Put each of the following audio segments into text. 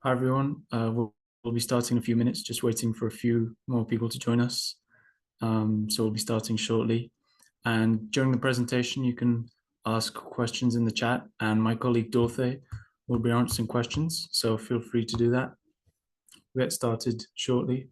Hi everyone. We'll be starting in a few minutes, just waiting for a few more people to join us. So we'll be starting shortly. And during the presentation, you can ask questions in the chat, and my colleague Dorothy will be answering questions. So feel free to do that. We'll get started shortly.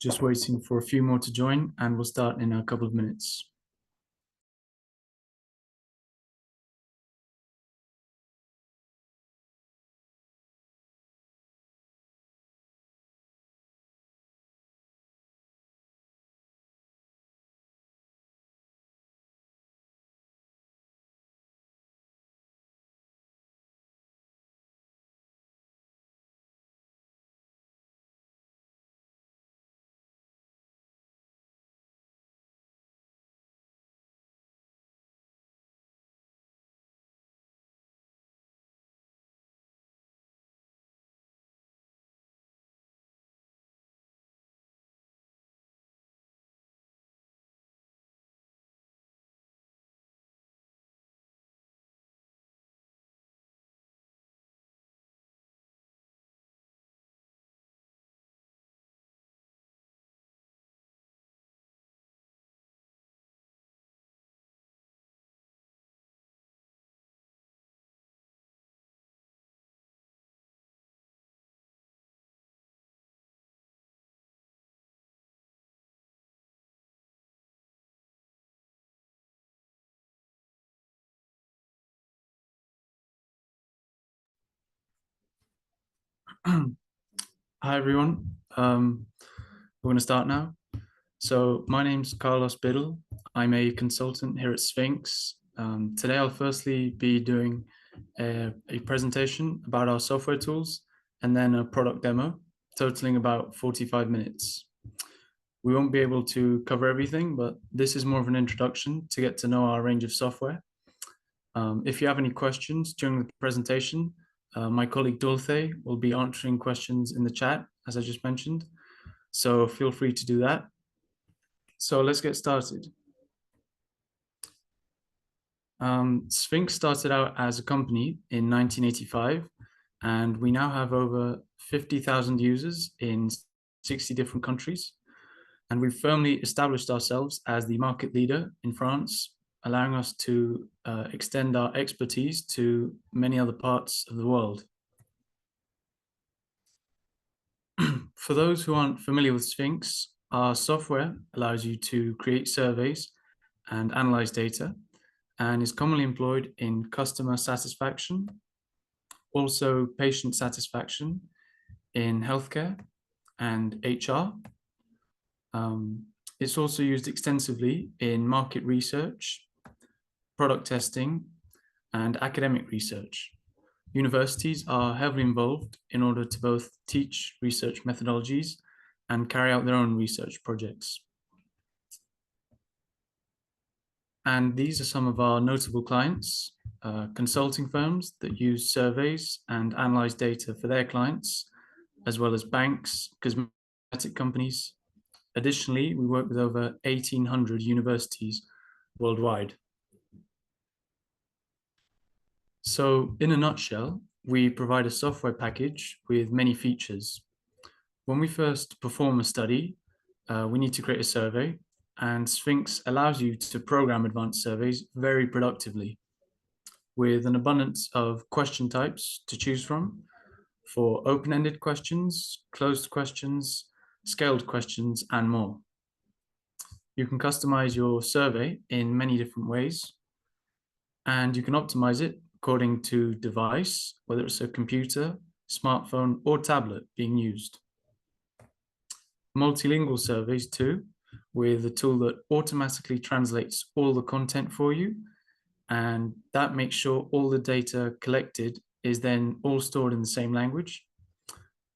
Just waiting for a few more to join, and we'll start in a couple of minutes. Hi everyone. We're going to start now. So my name's Carlos Biddle. I'm a consultant here at Sphinx. Today I'll firstly be doing a presentation about our software tools and then a product demo, totaling about 45 minutes. We won't be able to cover everything, but this is more of an introduction to get to know our range of software. If you have any questions during the presentation, my colleague Dulce will be answering questions in the chat, as I just mentioned. So feel free to do that. So let's get started. Sphinx started out as a company in 1985, and we now have over 50,000 users in 60 different countries. And we've firmly established ourselves as the market leader in France, allowing us to extend our expertise to many other parts of the world. For those who aren't familiar with Sphinx, our software allows you to create surveys and analyze data, and is commonly employed in customer satisfaction, also patient satisfaction in healthcare and HR. It's also used extensively in market research, product testing, and academic research. Universities are heavily involved in order to both teach research methodologies and carry out their own research projects. And these are some of our notable clients, consulting firms that use surveys and analyze data for their clients, as well as banks, cosmetic companies. Additionally, we work with over 1,800 universities worldwide. So in a nutshell, we provide a software package with many features. When we first perform a study, we need to create a survey, and Sphinx allows you to program advanced surveys very productively with an abundance of question types to choose from for open-ended questions, closed questions, scaled questions, and more. You can customize your survey in many different ways, and you can optimize it according to device, whether it's a computer, smartphone, or tablet being used. Multilingual surveys too, with a tool that automatically translates all the content for you, and that makes sure all the data collected is then all stored in the same language.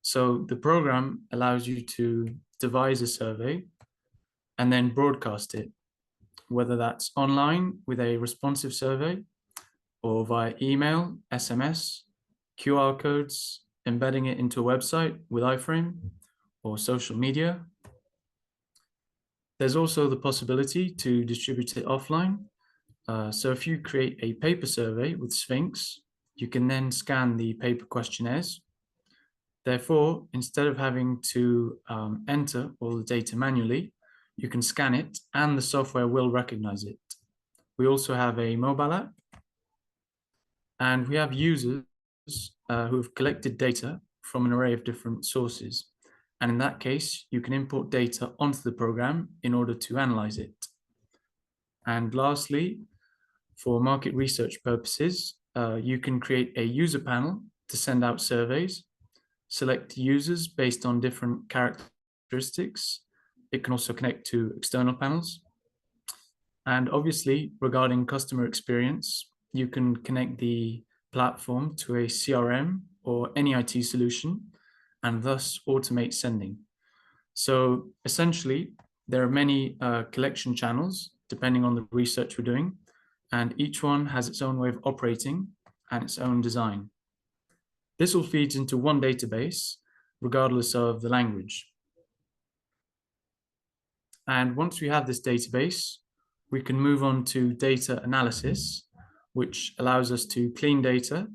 So the program allows you to devise a survey and then broadcast it, whether that's online with a responsive survey or via email, SMS, QR codes, embedding it into a website with iframe or social media. There's also the possibility to distribute it offline. So if you create a paper survey with Sphinx, you can then scan the paper questionnaires. Therefore, instead of having to enter all the data manually, you can scan it and the software will recognize it. We also have a mobile app, and we have users who have collected data from an array of different sources. And in that case, you can import data onto the program in order to analyze it. And lastly, for market research purposes, you can create a user panel to send out surveys, select users based on different characteristics. It can also connect to external panels. And obviously, regarding customer experience, you can connect the platform to a CRM or any IT solution and thus automate sending. So essentially, there are many collection channels depending on the research we're doing, and each one has its own way of operating and its own design. This all feeds into one database, regardless of the language. And once we have this database, we can move on to data analysis, which allows us to clean data,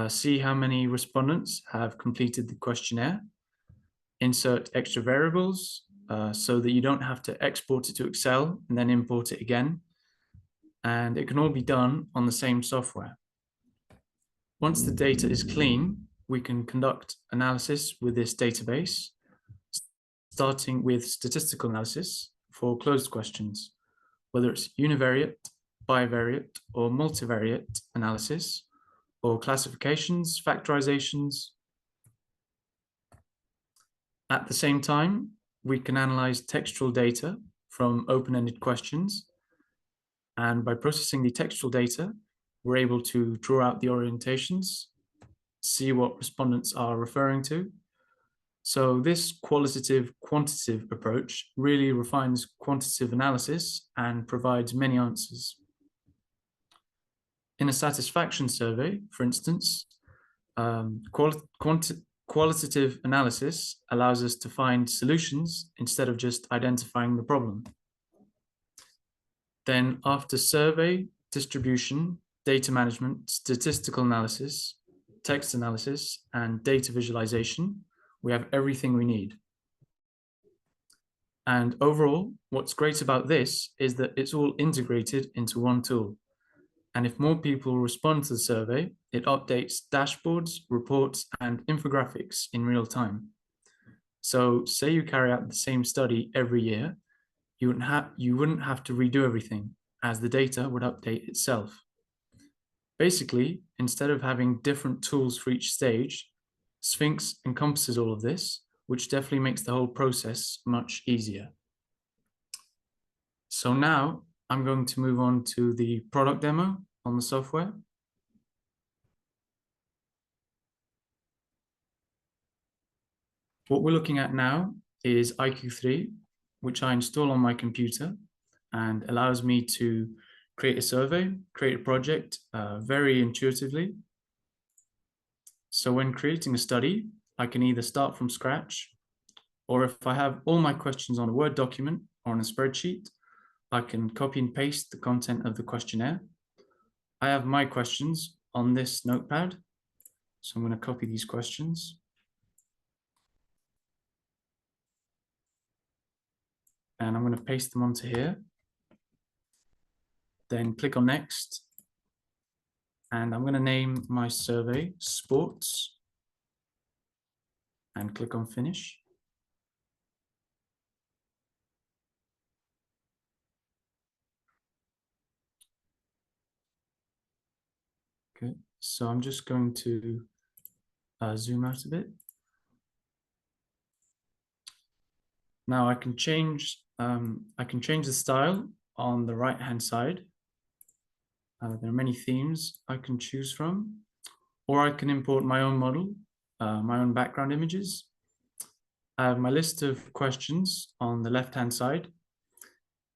see how many respondents have completed the questionnaire, insert extra variables so that you don't have to export it to Excel and then import it again. And it can all be done on the same software. Once the data is clean, we can conduct analysis with this database, starting with statistical analysis for closed questions, whether it's univariate, bivariate, or multivariate analysis, or classifications, factorizations. At the same time, we can analyze textual data from open-ended questions. And by processing the textual data, we're able to draw out the orientations, see what respondents are referring to, So this qualitative quantitative approach really refines quantitative analysis and provides many answers. In a satisfaction survey, for instance, qualitative analysis allows us to find solutions instead of just identifying the problem. Then after survey, distribution, data management, statistical analysis, text analysis, and data visualization, we have everything we need. And overall, what's great about this is that it's all integrated into one tool. And if more people respond to the survey, it updates dashboards, reports, and infographics in real time. So say you carry out the same study every year, you wouldn't have to redo everything, as the data would update itself. Basically, instead of having different tools for each stage, Sphinx encompasses all of this, which definitely makes the whole process much easier. So now I'm going to move on to the product demo on the software. What we're looking at now is iQ3, which I install on my computer and allows me to create a survey, create a project very intuitively. So when creating a study, I can either start from scratch, or if I have all my questions on a Word document or on a spreadsheet, I can copy and paste the content of the questionnaire. I have my questions on this notepad, so I'm going to copy these questions. And I'm going to paste them onto here. Then click on next. And I'm going to name my survey sports and click on finish. Okay, so I'm just going to zoom out a bit. Now I can change the style on the right hand side. There are many themes I can choose from, or I can import my own model, my own background images. I have my list of questions on the left hand side,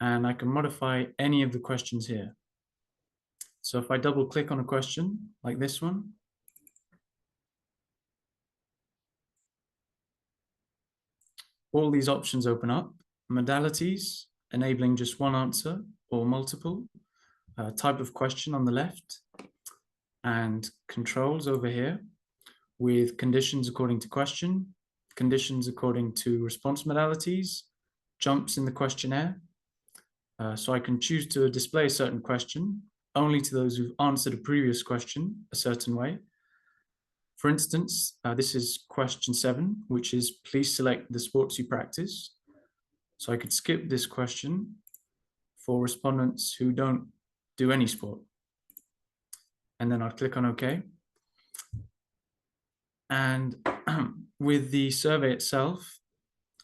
and I can modify any of the questions here. So if I double click on a question like this one, all these options open up. Modalities, enabling just one answer or multiple, type of question on the left, and controls over here with conditions according to question, conditions according to response modalities, jumps in the questionnaire. So I can choose to display a certain question only to those who've answered a previous question a certain way. For instance, this is question 7, which is please select the sports you practice. So I could skip this question for respondents who don't do any sport. And then I'd click on OK. And with the survey itself,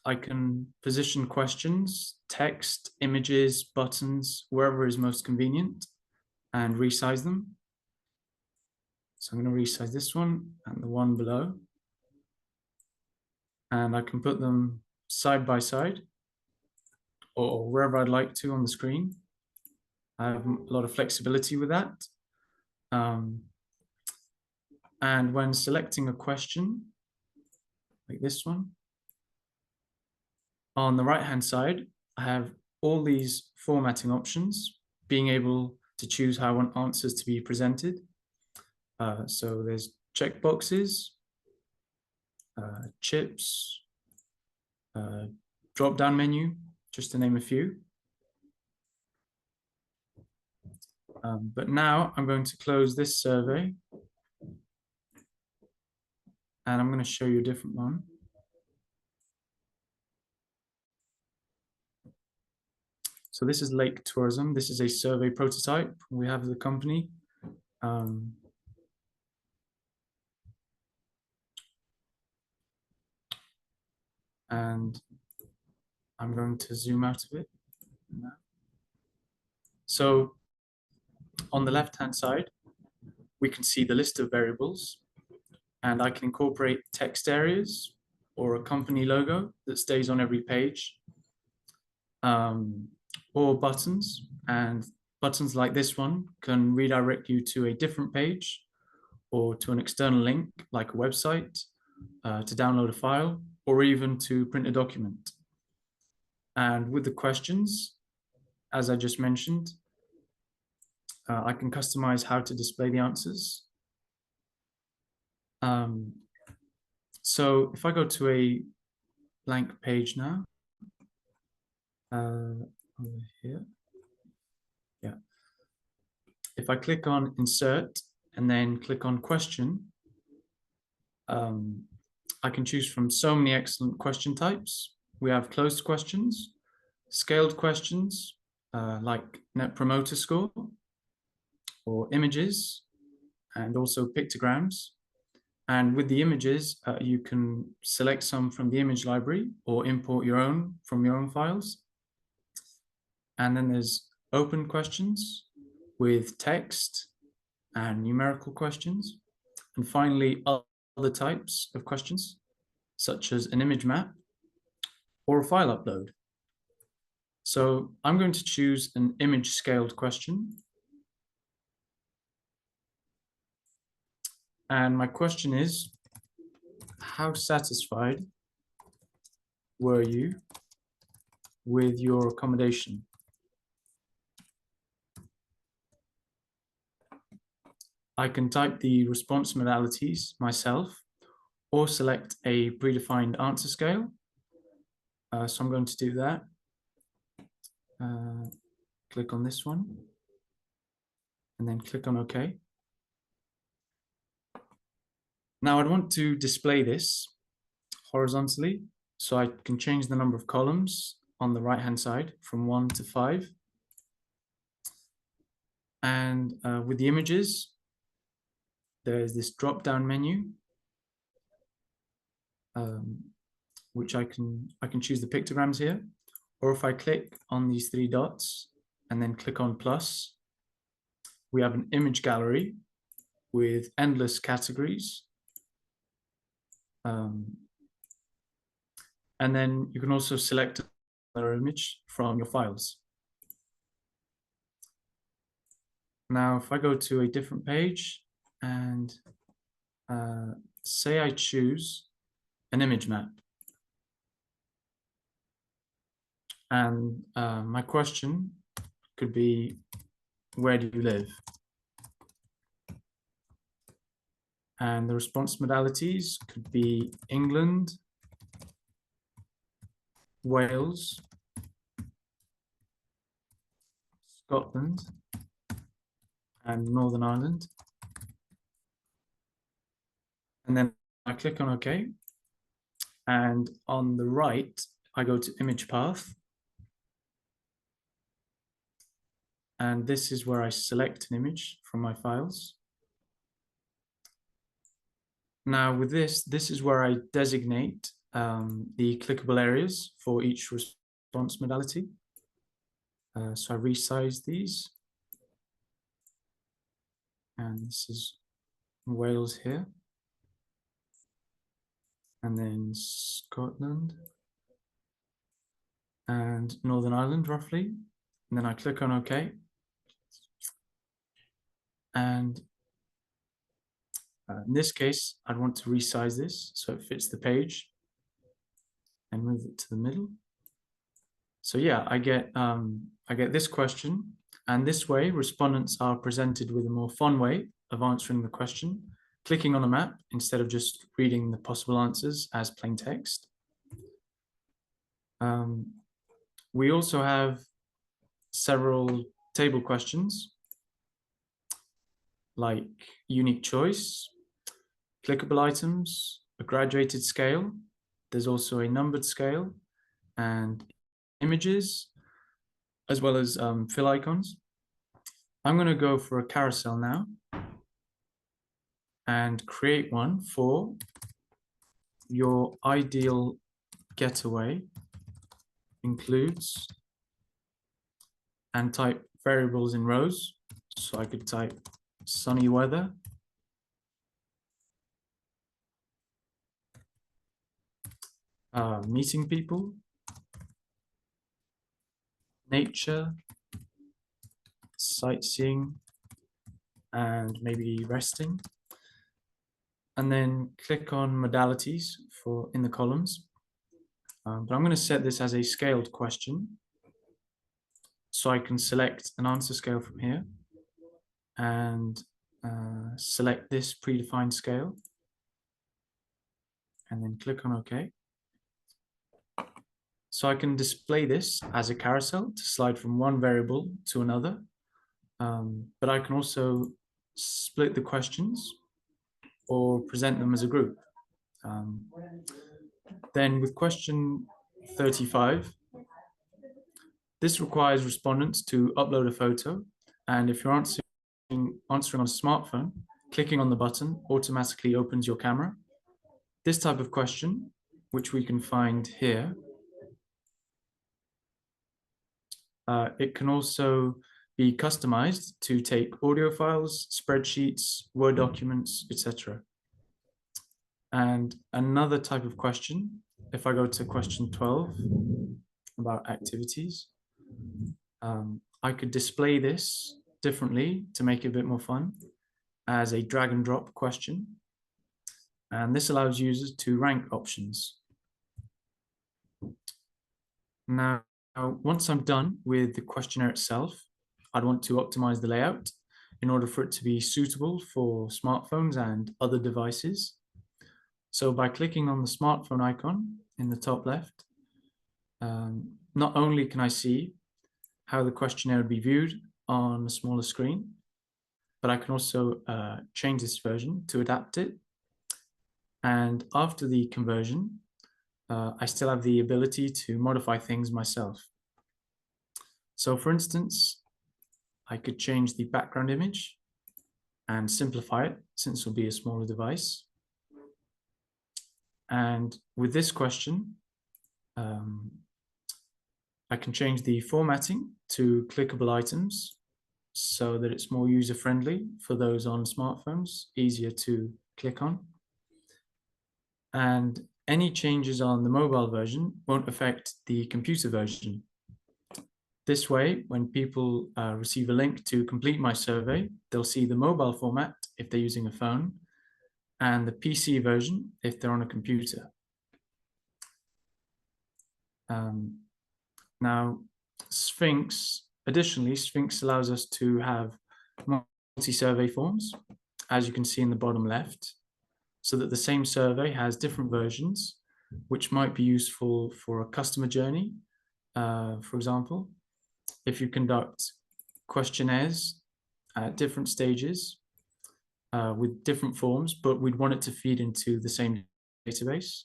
I can position questions, text, images, buttons, wherever is most convenient, and resize them. So I'm going to resize this one and the one below. And I can put them side by side or wherever I'd like to on the screen. I have a lot of flexibility with that. And when selecting a question, like this one, on the right-hand side, I have all these formatting options, being able to choose how I want answers to be presented. So there's checkboxes, chips, drop-down menu, just to name a few. But now I'm going to close this survey and I'm going to show you a different one. So this is Lake Tourism. This is a survey prototype we have as a company. And I'm going to zoom out a bit. So on the left-hand side, we can see the list of variables, and I can incorporate text areas or a company logo that stays on every page, or buttons. And buttons like this one can redirect you to a different page or to an external link like a website, to download a file, or even to print a document. And with the questions, as I just mentioned, I can customize how to display the answers. So if I go to a blank page now, over here, yeah. If I click on insert and then click on question, I can choose from so many excellent question types. We have closed questions, scaled questions, like Net Promoter Score, or images, and also pictograms. And with the images, you can select some from the image library or import your own from your own files. And then there's open questions with text and numerical questions. And finally, other types of questions, such as an image map or a file upload. So I'm going to choose an image scaled question. And my question is, how satisfied were you with your accommodation? I can type the response modalities myself or select a predefined answer scale. So I'm going to do that. Click on this one and then click on OK. Now I'd want to display this horizontally, so I can change the number of columns on the right-hand side from 1 to 5. And with the images, there's this drop-down menu, which I can choose the pictograms here, or if I click on these 3 dots and then click on plus, we have an image gallery with endless categories. And then you can also select another image from your files. Now, if I go to a different page and say I choose an image map, and my question could be, where do you live? And the response modalities could be England, Wales, Scotland, and Northern Ireland. And then I click on OK. And on the right, I go to image path. And this is where I select an image from my files. Now with this is where I designate the clickable areas for each response modality. So I resize these. And this is Wales here. And then Scotland and Northern Ireland roughly. And then I click on OK. And in this case, I'd want to resize this so it fits the page and move it to the middle. So yeah, I get this question, and this way respondents are presented with a more fun way of answering the question, clicking on a map instead of just reading the possible answers as plain text. We also have several table questions like unique choice, clickable items, a graduated scale. There's also a numbered scale and images, as well as fill icons. I'm going to go for a carousel now and create one for your ideal getaway includes, and type variables in rows. So I could type sunny weather, meeting people, nature, sightseeing, and maybe resting. And then click on modalities for in the columns. But I'm going to set this as a scaled question. So I can select an answer scale from here and select this predefined scale and then click on OK. So I can display this as a carousel to slide from one variable to another. But I can also split the questions or present them as a group. Then with question 35, this requires respondents to upload a photo. And if you're answering on a smartphone, clicking on the button automatically opens your camera. This type of question, which we can find here, it can also be customized to take audio files, spreadsheets, Word documents, etc. And another type of question, if I go to question 12 about activities, I could display this differently to make it a bit more fun as a drag and drop question. And this allows users to rank options. Now, once I'm done with the questionnaire itself, I'd want to optimize the layout in order for it to be suitable for smartphones and other devices. So by clicking on the smartphone icon in the top left, not only can I see how the questionnaire would be viewed on a smaller screen, but I can also change this version to adapt it. And after the conversion, I still have the ability to modify things myself. So for instance, I could change the background image and simplify it since it will be a smaller device. And with this question, I can change the formatting to clickable items so that it's more user-friendly for those on smartphones, easier to click on. And any changes on the mobile version won't affect the computer version. This way, when people receive a link to complete my survey, they'll see the mobile format if they're using a phone and the PC version if they're on a computer. Now, Sphinx, additionally, Sphinx allows us to have multi-survey forms, as you can see in the bottom left, so that the same survey has different versions, which might be useful for a customer journey. For example, if you conduct questionnaires at different stages with different forms, but we'd want it to feed into the same database.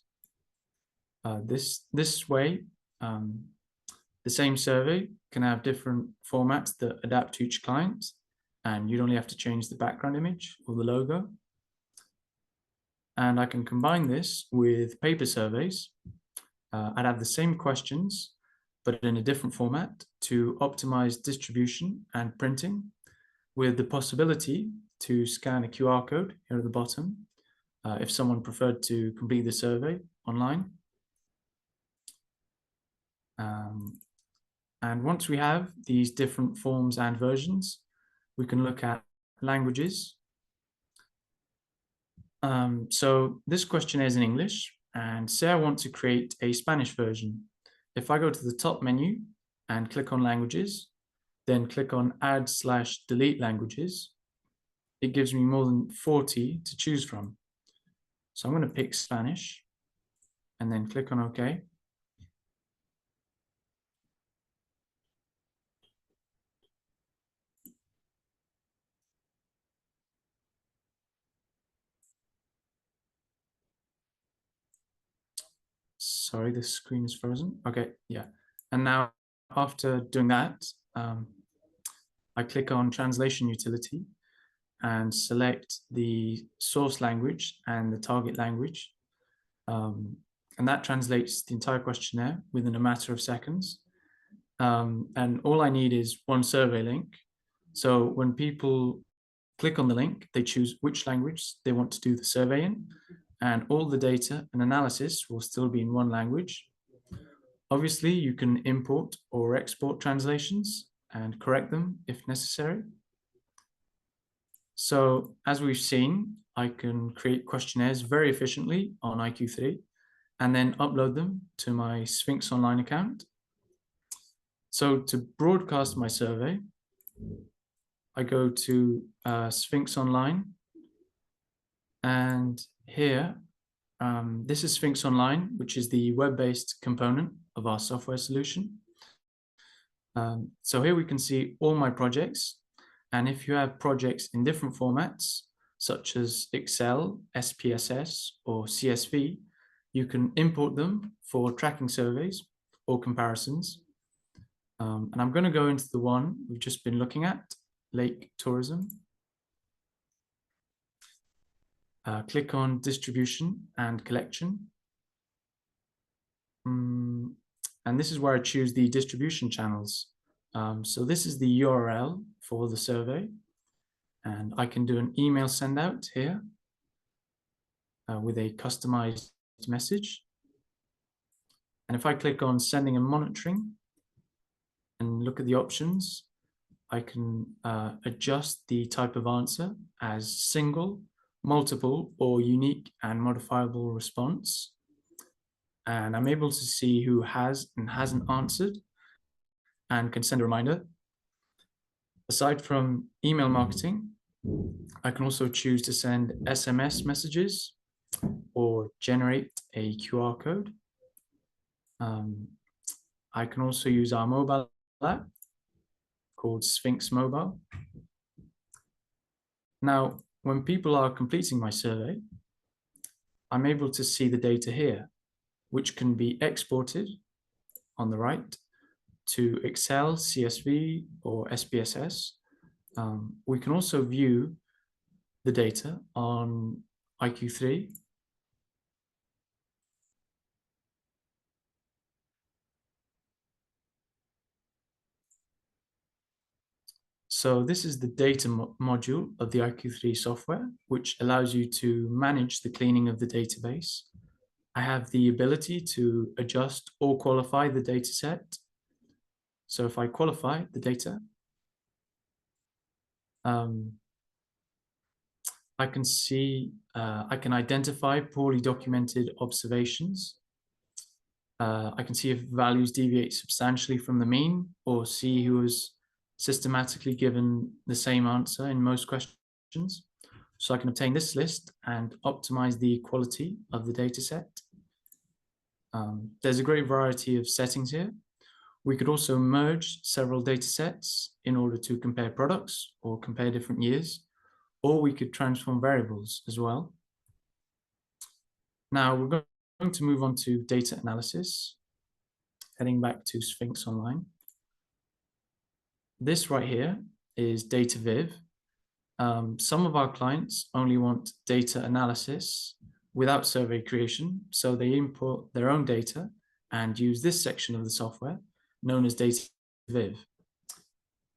This way, the same survey can have different formats that adapt to each client, and you'd only have to change the background image or the logo. And I can combine this with paper surveys. I'd have the same questions, but in a different format to optimize distribution and printing, with the possibility to scan a QR code here at the bottom if someone preferred to complete the survey online. And once we have these different forms and versions, we can look at languages. So this questionnaire is in English, and say I want to create a Spanish version. If I go to the top menu and click on languages, then click on add/delete languages, it gives me more than 40 to choose from. So I'm going to pick Spanish and then click on OK. Sorry, the screen is frozen. Okay, yeah. And now after doing that, I click on translation utility and select the source language and the target language. And that translates the entire questionnaire within a matter of seconds. And all I need is one survey link. So when people click on the link, they choose which language they want to do the survey in. and all the data and analysis will still be in one language. Obviously, you can import or export translations and correct them if necessary. So as we've seen, I can create questionnaires very efficiently on iQ3 and then upload them to my Sphinx Online account. So to broadcast my survey, I go to Sphinx Online, and here, this is Sphinx Online, which is the web-based component of our software solution. So here we can see all my projects, and if you have projects in different formats, such as Excel, SPSS, or CSV, you can import them for tracking surveys or comparisons. And I'm going to go into the one we've just been looking at, lake tourism. Click on distribution and collection. And this is where I choose the distribution channels. So this is the URL for the survey, and I can do an email send out here with a customized message. And if I click on sending and monitoring and look at the options, I can adjust the type of answer as single, multiple, or unique and modifiable response. And I'm able to see who has and hasn't answered and can send a reminder. Aside from email marketing, I can also choose to send SMS messages or generate a QR code. I can also use our mobile app called Sphinx Mobile. Now, when people are completing my survey, I'm able to see the data here, which can be exported on the right to Excel, CSV, or SPSS. We can also view the data on iQ3. So this is the data module of the iQ3 software, which allows you to manage the cleaning of the database. I have the ability to adjust or qualify the data set. So if I qualify the data, I can see, I can identify poorly documented observations. I can see if values deviate substantially from the mean, or see who was systematically given the same answer in most questions. So I can obtain this list and optimize the quality of the data set. There's a great variety of settings here. We could also merge several data sets in order to compare products or compare different years, or we could transform variables as well. Now we're going to move on to data analysis, heading back to Sphinx Online. This right here is data viv. Some of our clients only want data analysis without survey creation, so they import their own data and use this section of the software known as data viv.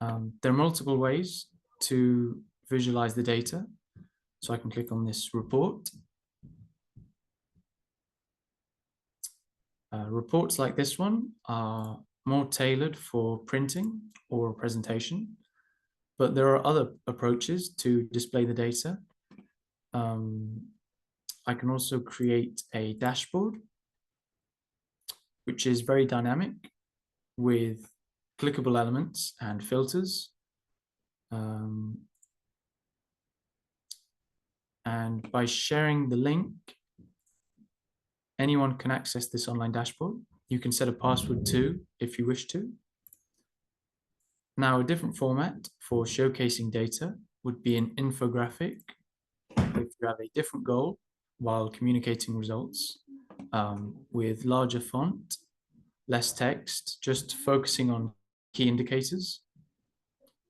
There are multiple ways to visualize the data. So I can click on this report. Reports like this one are more tailored for printing or presentation, but there are other approaches to display the data. I can also create a dashboard, which is very dynamic with clickable elements and filters. And by sharing the link, anyone can access this online dashboard. You can set a password too, if you wish to. Now, a different format for showcasing data would be an infographic if you have a different goal while communicating results, with larger font, less text, just focusing on key indicators.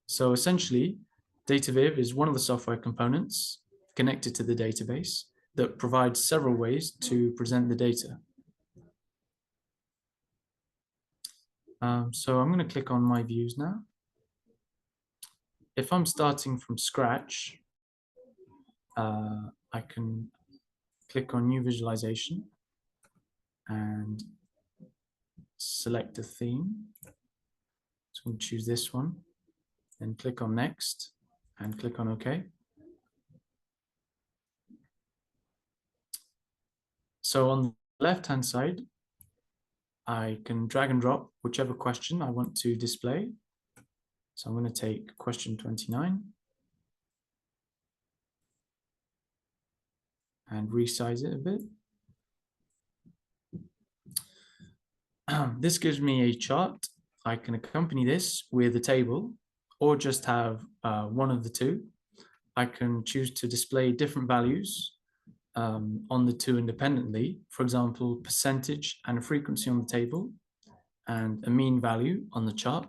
So essentially, DataViv is one of the software components connected to the database that provides several ways to present the data. So I'm going to click on my views now. If I'm starting from scratch, I can click on new visualization and select a theme. So I'm going to choose this one, then click on next and click on OK. So on the left-hand side, I can drag and drop whichever question I want to display. So I'm going to take question 29 and resize it a bit. This gives me a chart. I can accompany this with a table or just have one of the two. I can choose to display different values on the two independently. For example, percentage and a frequency on the table and a mean value on the chart.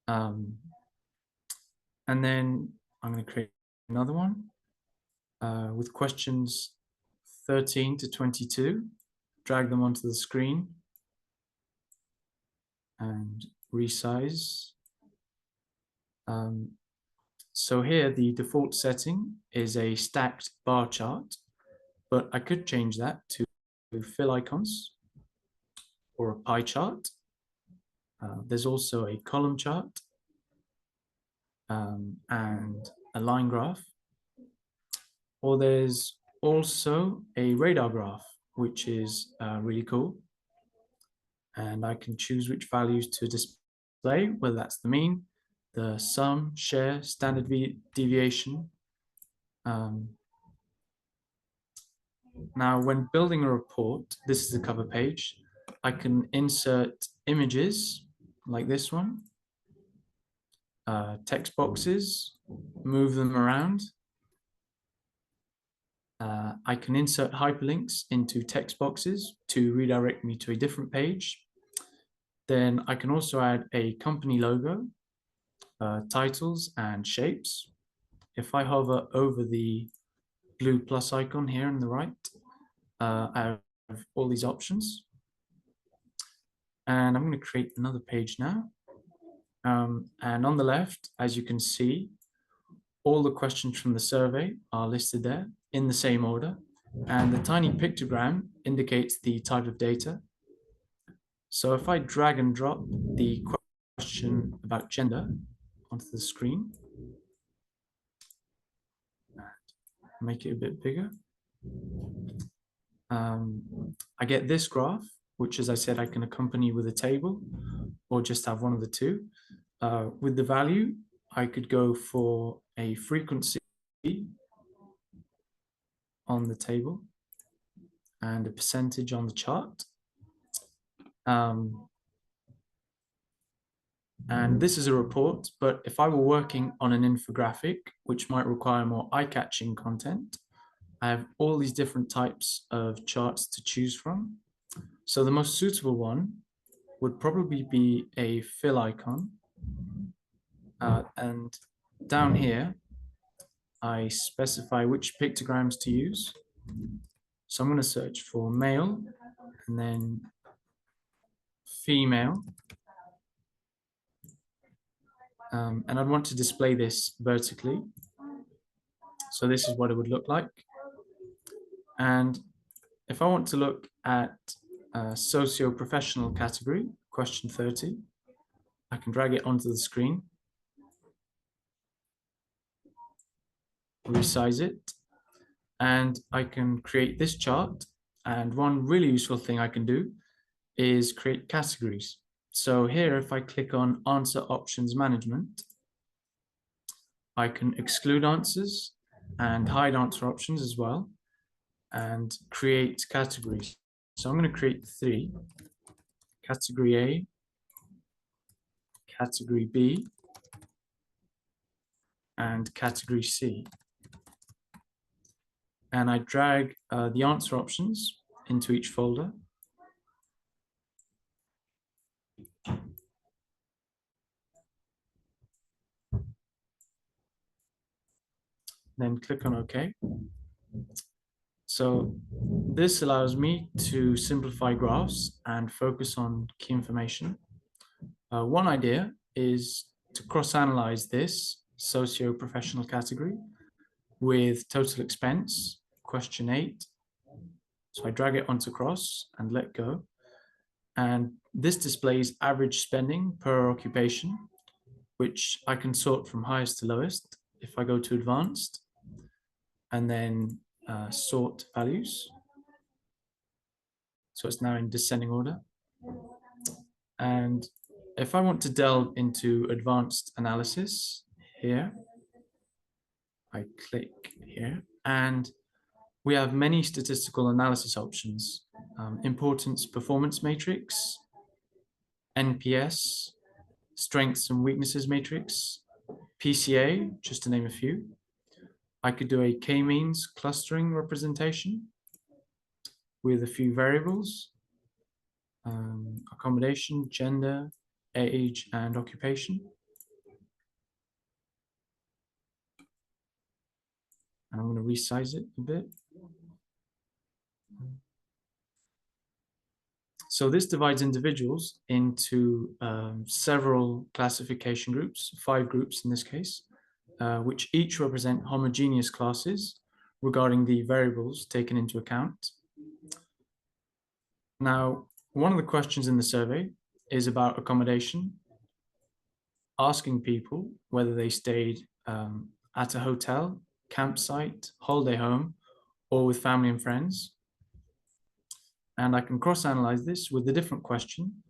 And then I'm going to create another one with questions 13 to 22, drag them onto the screen and resize. So here the default setting is a stacked bar chart, but I could change that to fill icons or a pie chart. There's also a column chart and a line graph, or there's also a radar graph, which is really cool. And I can choose which values to display, whether that's the mean, the sum, share, standard deviation. Now, when building a report, this is the cover page, I can insert images like this one, text boxes, move them around. I can insert hyperlinks into text boxes to redirect me to a different page. Then I can also add a company logo, titles and shapes. If I hover over the blue plus icon here on the right, I have all these options. And I'm going to create another page now. And on the left, as you can see, all the questions from the survey are listed there in the same order. And the tiny pictogram indicates the type of data. So if I drag and drop the question about gender onto the screen, make it a bit bigger, I get this graph, which, as I said, I can accompany with a table or just have one of the two. With the value, I could go for a frequency on the table and a percentage on the chart. And this is a report, but if I were working on an infographic, which might require more eye-catching content, I have all these different types of charts to choose from. So the most suitable one would probably be a fill icon. And down here, I specify which pictograms to use. So I'm going to search for male and then female. And I'd want to display this vertically. So this is what it would look like. And if I want to look at socio-professional category, question 30, I can drag it onto the screen, resize it, and I can create this chart. And one really useful thing I can do is create categories. So here, if I click on Answer Options Management, I can exclude answers and hide answer options as well, and create categories. So I'm going to create 3, category A, category B, and category C. And I drag the answer options into each folder. Then click on OK. So this allows me to simplify graphs and focus on key information. One idea is to cross-analyze this socio-professional category with total expense, question 8. So I drag it onto cross and let go. And this displays average spending per occupation, which I can sort from highest to lowest. If I go to advanced and then sort values, so it's now in descending order. And if I want to delve into advanced analysis here, I click here, and we have many statistical analysis options. Importance performance matrix, NPS, strengths and weaknesses matrix, PCA, just to name a few. I could do a k-means clustering representation with a few variables, accommodation, gender, age, and occupation. And I'm going to resize it a bit. So this divides individuals into several classification groups, 5 groups in this case, which each represent homogeneous classes regarding the variables taken into account. Now, one of the questions in the survey is about accommodation, asking people whether they stayed at a hotel, campsite, holiday home, or with family and friends. And I can cross-analyze this with a different question.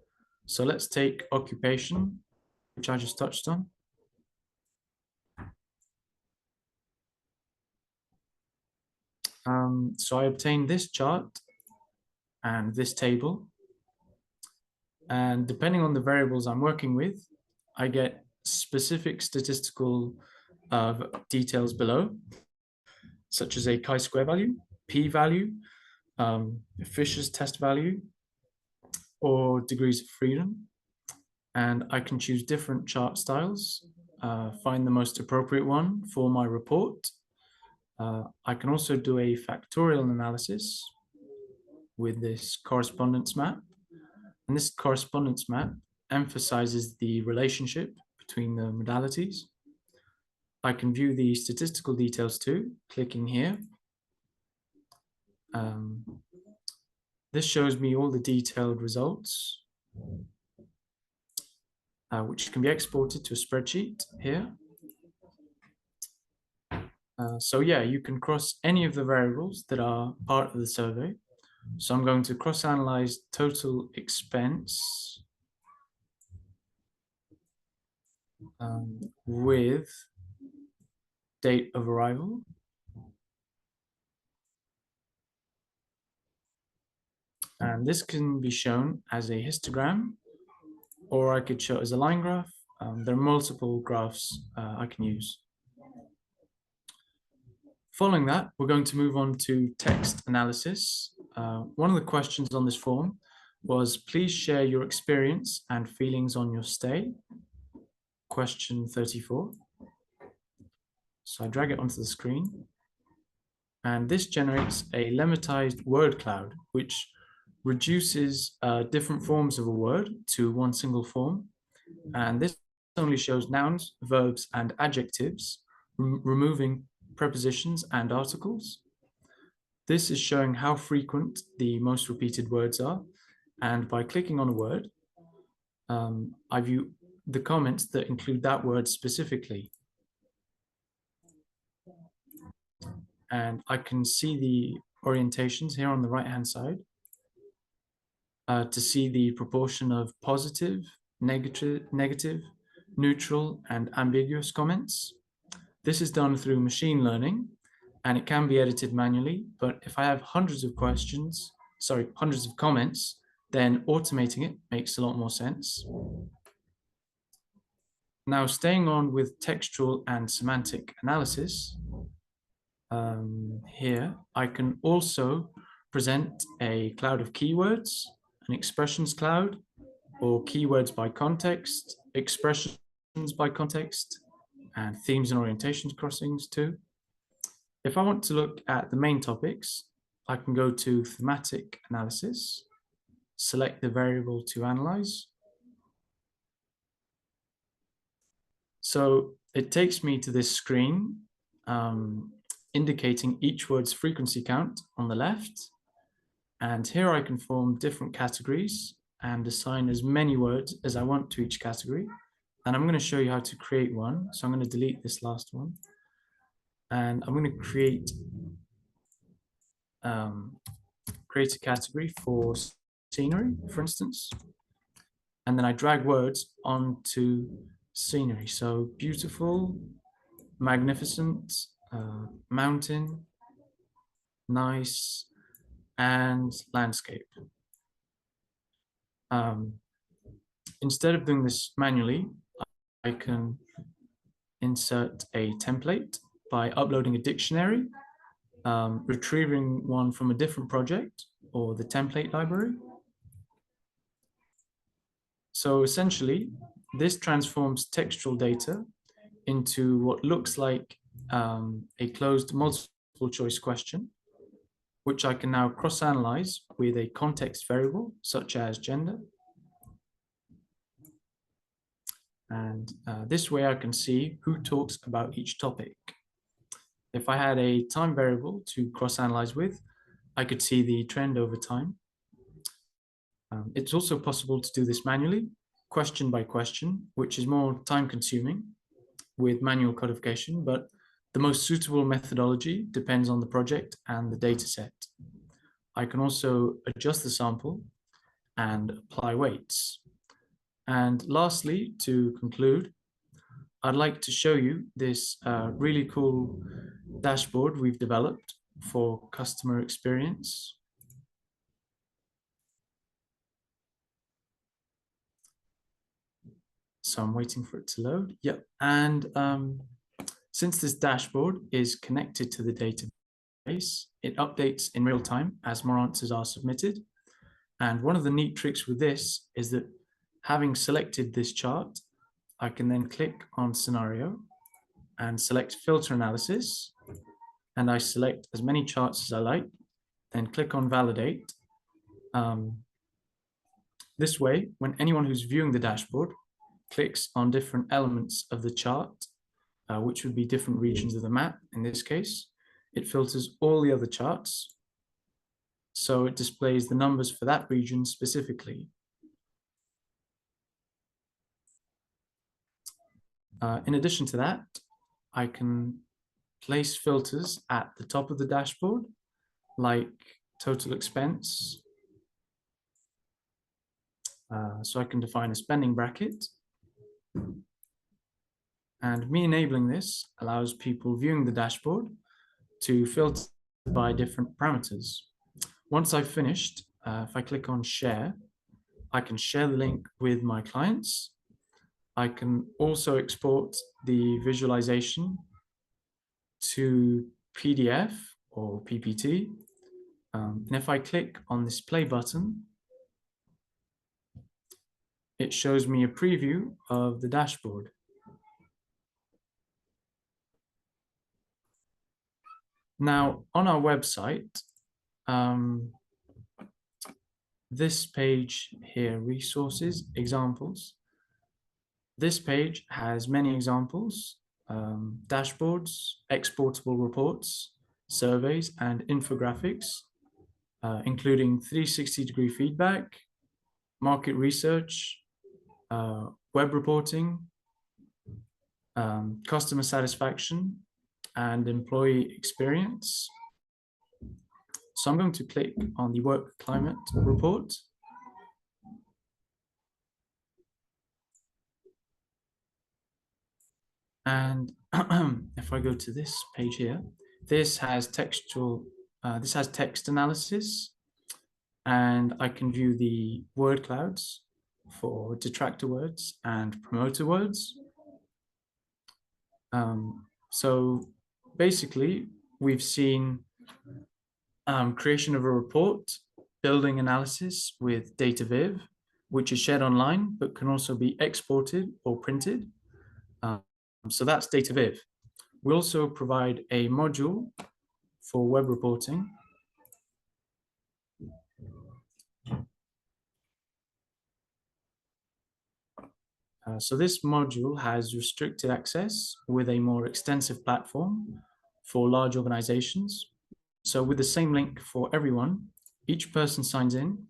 So let's take occupation, which I just touched on. So I obtained this chart and this table. And depending on the variables I'm working with, I get specific statistical details below, such as a chi-square value, p-value, Fisher's test value, or degrees of freedom. And I can choose different chart styles, find the most appropriate one for my report. I can also do a factorial analysis with this correspondence map. And this correspondence map emphasizes the relationship between the modalities. I can view the statistical details too, clicking here. This shows me all the detailed results, which can be exported to a spreadsheet here. So yeah, you can cross any of the variables that are part of the survey. So I'm going to cross-analyze total expense with date of arrival. And this can be shown as a histogram, or I could show it as a line graph. There are multiple graphs I can use. Following that, we're going to move on to text analysis. One of the questions on this form was, please share your experience and feelings on your stay. Question 34. So I drag it onto the screen. And this generates a lemmatized word cloud, which reduces different forms of a word to one single form. And this only shows nouns, verbs, and adjectives, removing prepositions and articles. This is showing how frequent the most repeated words are. And by clicking on a word, I view the comments that include that word specifically. And I can see the orientations here on the right-hand side to see the proportion of positive, negative, neutral, and ambiguous comments. This is done through machine learning, and it can be edited manually. But if I have hundreds of comments, then automating it makes a lot more sense. Now, staying on with textual and semantic analysis, here I can also present a cloud of keywords, an expressions cloud, or keywords by context, expressions by context, and themes and orientations crossings too. If I want to look at the main topics, I can go to thematic analysis, select the variable to analyze. So it takes me to this screen indicating each word's frequency count on the left. And here I can form different categories and assign as many words as I want to each category. And I'm going to show you how to create one. So I'm going to delete this last one. And I'm going to create a category for scenery, for instance. And then I drag words onto scenery. So beautiful, magnificent, mountain, nice, and landscape. Instead of doing this manually, I can insert a template by uploading a dictionary, retrieving one from a different project or the template library. So essentially, this transforms textual data into what looks like a closed multiple choice question, which I can now cross-analyze with a context variable such as gender. And this way I can see who talks about each topic. If I had a time variable to cross-analyze with, I could see the trend over time. It's also possible to do this manually, question by question, which is more time-consuming with manual codification, but the most suitable methodology depends on the project and the data set. I can also adjust the sample and apply weights. And lastly, to conclude, I'd like to show you this really cool dashboard we've developed for customer experience. So I'm waiting for it to load. Yep. And since this dashboard is connected to the database, it updates in real time as more answers are submitted. And one of the neat tricks with this is that having selected this chart, I can then click on scenario and select filter analysis. And I select as many charts as I like, then click on validate. This way, when anyone who's viewing the dashboard clicks on different elements of the chart, which would be different regions of the map in this case, it filters all the other charts. So it displays the numbers for that region specifically. In addition to that, I can place filters at the top of the dashboard, like total expense. So I can define a spending bracket. And me enabling this allows people viewing the dashboard to filter by different parameters. Once I've finished, if I click on share, I can share the link with my clients. I can also export the visualization to PDF or PPT. And if I click on this play button, it shows me a preview of the dashboard. Now, on our website, this page here, resources, examples. This page has many examples, dashboards, exportable reports, surveys, and infographics, including 360-degree feedback, market research, web reporting, customer satisfaction, and employee experience. So I'm going to click on the work climate report. And if I go to this page here, this has text analysis, and I can view the word clouds for detractor words and promoter words. So basically, we've seen creation of a report, building analysis with data viz, which is shared online, but can also be exported or printed. So that's data viz. We also provide a module for web reporting. So this module has restricted access with a more extensive platform for large organizations. So with the same link for everyone, each person signs in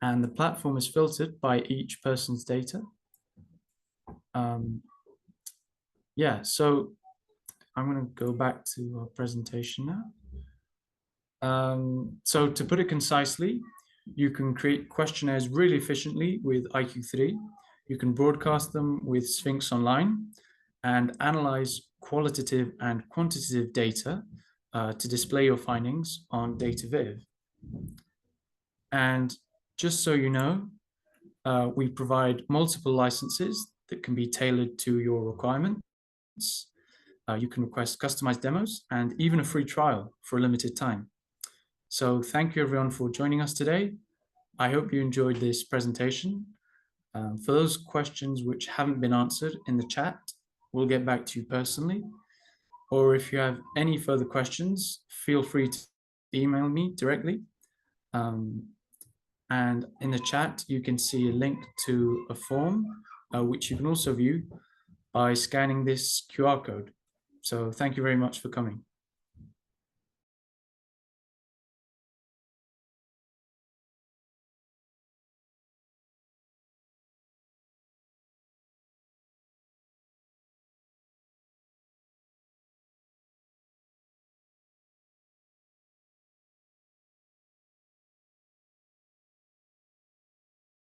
and the platform is filtered by each person's data. Yeah, so I'm going to go back to our presentation now. So to put it concisely, you can create questionnaires really efficiently with iQ3. You can broadcast them with Sphinx Online and analyze qualitative and quantitative data to display your findings on DataViv. And just so you know, we provide multiple licenses that can be tailored to your requirements. You can request customized demos and even a free trial for a limited time. So thank you everyone for joining us today. I hope you enjoyed this presentation. For those questions which haven't been answered in the chat, we'll get back to you personally. Or if you have any further questions, feel free to email me directly. And in the chat, you can see a link to a form, which you can also view by scanning this QR code. So thank you very much for coming.